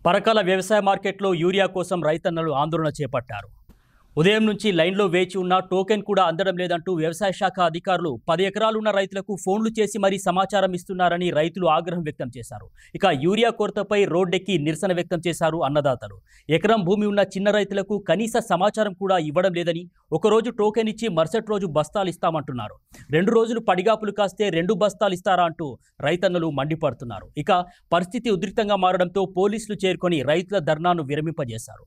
పరకాల వ్యవసాయ మార్కెట్లో యూరియా కోసం రైతన్నలు ఆందోళన చేపట్టారు. ఉదయం నుంచి లైన్లో వేచి ఉన్న టోకెన్ కూడా అందడం లేదంటూ వ్యవసాయ శాఖ అధికారులు 10 ఎకరాలున్న రైతులకు ఫోన్లు చేసి మరీ సమాచారం ఇస్తున్నారని రైతులు ఆగ్రహం వ్యక్తం చేశారు. ఇక యూరియా కొరతపై రోడ్డెక్కి నిరసన వ్యక్తం చేశారు అన్నదాతలు. ఎకరం భూమి ఉన్న చిన్న రైతులకు కనీస సమాచారం కూడా ఇవ్వడం లేదని, ఒకరోజు టోకెన్ ఇచ్చి మరుసటి రోజు బస్తాలు ఇస్తామంటున్నారు. 2 రోజులు పడిగాపులు కాస్తే 2 బస్తాలు ఇస్తారా అంటూ రైతన్నలు మండిపడుతున్నారు. ఇక పరిస్థితి ఉద్రిక్తంగా మారడంతో పోలీసులు చేరుకొని రైతుల ధర్నాను విరమింపజేశారు.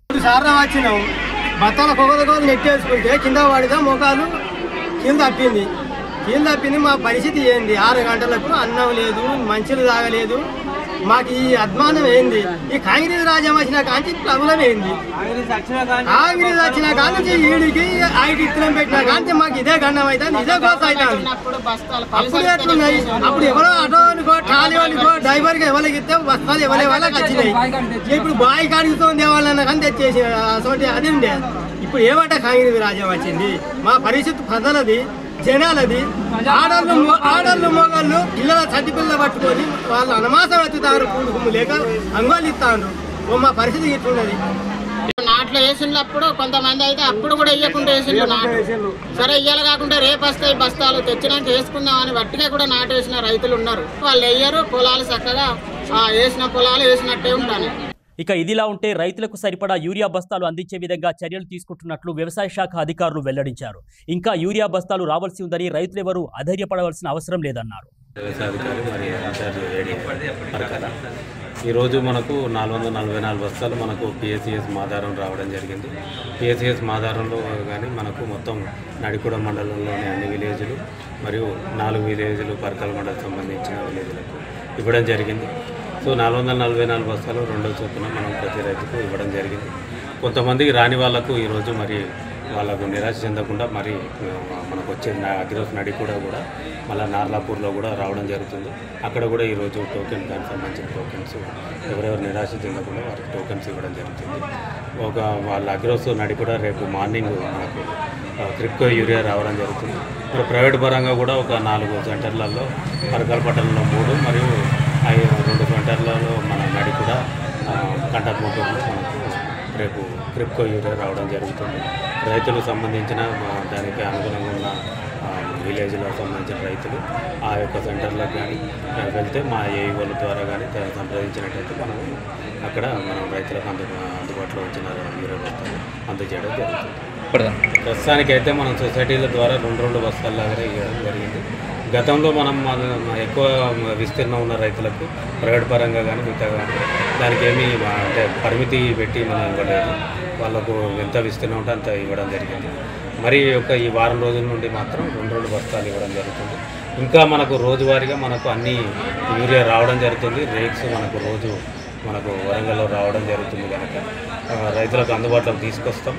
బత్తాల కొగదగోలు నెట్టేసుకుంటే కింద పడితే మోకాలు కింద తప్పింది. మా పరిస్థితి ఏంది? 6 గంటలకు అన్నం లేదు, మంచులు తాగలేదు. మాకు ఈ అద్మానం ఏంది? ఈ కాంగ్రెస్ రాజ్యం వచ్చిన కాంచి ప్రభుత్వం ఏంది? కాంగ్రెస్ వచ్చిన కాంచి ఈడికి ఐటీ ఇత్తనం పెట్టిన కాంచి మాకు ఇదే గండం అవుతుంది, ఇదే కోస అవుతుంది. అప్పుడు ఎట్లున్నాయి? అప్పుడు ఎవరో ఆటోనికో ట్రాలీ వాళ్ళకో డ్రైవర్కి ఎవరికి ఇస్తే బస్తాలు ఎవరి వాళ్ళకి వచ్చినాయి. ఇప్పుడు బాయి కాడితో దేవాలన్నా కానీ తెచ్చేసి అసలు అది ఉండే. ఇప్పుడు ఏమంటే కాంగ్రెస్ రాజ్యం వచ్చింది. మా పరిస్థితి ప్రజలది, జనాలది. ఆడళ్ళు మొగళ్ళు పిల్లల చట్టి పిల్లలు పట్టుకొని వాళ్ళు అనమాసం ఎత్తుతారు, కుడుకుము లేక అంగోళ్ళు ఇస్తారు. మా పరిస్థితి ఇట్లున్నది. నాట్లో వేసినప్పుడు కొంతమంది అయితే అప్పుడు కూడా వేయకుండా వేసిండ్రు నాటు. సరే ఇయ్యాలి కాకుండా రేపు వస్తాయి బస్తాలు తెచ్చినాక వేసుకుందాం అని వట్టిగా కూడా నాటు వేసిన రైతులు ఉన్నారు. వాళ్ళు వేయరు, పొలాలు చక్కగా వేసిన పొలాలు వేసినట్టే ఉంటాను. ఇక ఇదిలా ఉంటే రైతులకు సరిపడా యూరియా బస్తాలు అందించే విధంగా చర్యలు తీసుకుంటున్నట్లు వ్యవసాయ శాఖ అధికారులు వెల్లడించారు. ఇంకా యూరియా బస్తాలు రావాల్సి ఉందని రైతులెవరూ అధైర్యపడవలసిన అవసరం లేదన్నారు. ఈరోజు మనకు 444 బస్తాలు మనకు పిఎస్సిఎస్ మాదారం రావడం జరిగింది. పిఎస్సిఎస్ మాదారంలో కానీ మనకు మొత్తం నడికూడ మండలంలోని అన్ని విలేజ్లు మరియు 4 విలేజ్లు పరకాల మండలం సంబంధించిన విలేజ్లకు ఇవ్వడం జరిగింది. సో 444 బస్తాలు 2 చొప్పున మనం ప్రతి రైతుకు ఇవ్వడం జరిగింది. కొంతమందికి రాని వాళ్ళకు ఈరోజు మరి వాళ్ళకు నిరాశ చెందకుండా మరి మనకు వచ్చే అగ్రోస్ నడికూడ కూడా మళ్ళీ నార్లాపూర్లో కూడా రావడం జరుగుతుంది. అక్కడ కూడా ఈరోజు టోకెన్ దానికి సంబంధించిన టోకెన్స్ ఎవరెవరు నిరాశ చెందకుండా వారికి టోకెన్స్ ఇవ్వడం జరుగుతుంది. వాళ్ళ అగ్రోస్ నడికూడ రేపు మార్నింగ్ మనకు క్రిప్కో యూరియా రావడం జరుగుతుంది. మరి ప్రైవేట్ పరంగా కూడా ఒక 4 సెంటర్లలో పరకాల పట్టణంలో 3 మరియు 2 సెంటర్లలో మన నడికూడ కంటపూటూరులో మనకు రేపు క్రిప్కో యూరియా రావడం జరుగుతుంది. రైతులకు సంబంధించిన దానికి అనుగుణంగా ఉన్న విలేజ్లకు సంబంధించిన రైతులు ఆ యొక్క సెంటర్లకు కానీ వెళ్తే మా ఏఈఓల ద్వారా కానీ సంప్రదించినట్టయితే మనం అక్కడ మనం రైతులకు అందుబాటులో వచ్చిన యూరియా బస్తాలు అందజేయడం జరుగుతుంది. ప్రస్తుతానికైతే మనం సొసైటీల ద్వారా 2 బస్తాల లాగా ఇవ్వడం జరిగింది. గతంలో మనం ఎక్కువ విస్తీర్ణం ఉన్న రైతులకు ప్రైవేట్ పరంగా కానీ మిగతా కానీ దానికి ఏమీ అంటే పరిమితి పెట్టి మనం ఇవ్వలేదు. వాళ్ళకు ఎంత విస్తీర్ణం ఉంటే అంత ఇవ్వడం జరిగింది. మరి ఈ వారం రోజుల నుండి మాత్రం 2 బస్తాలు ఇవ్వడం జరుగుతుంది. ఇంకా మనకు రోజువారీగా మనకు అన్ని యూరియా రావడం జరుగుతుంది. రేట్స్ మనకు రోజు మనకు వరంగల్లో రావడం జరుగుతుంది కనుక రైతులకు అందుబాటులోకి తీసుకొస్తాం.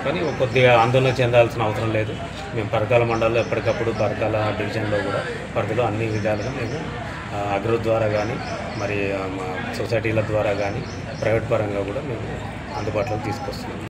కానీ కొద్దిగా ఆందోళన చెందాల్సిన అవసరం లేదు. మేము పరకాల మండలంలో ఎప్పటికప్పుడు పరకాల డివిజన్లో కూడా పరిధిలో అన్ని విధాలుగా మేము అగ్రో ద్వారా కానీ మరి సొసైటీల ద్వారా కానీ ప్రైవేట్ పరంగా కూడా మేము అందుబాటులోకి తీసుకొస్తున్నాం.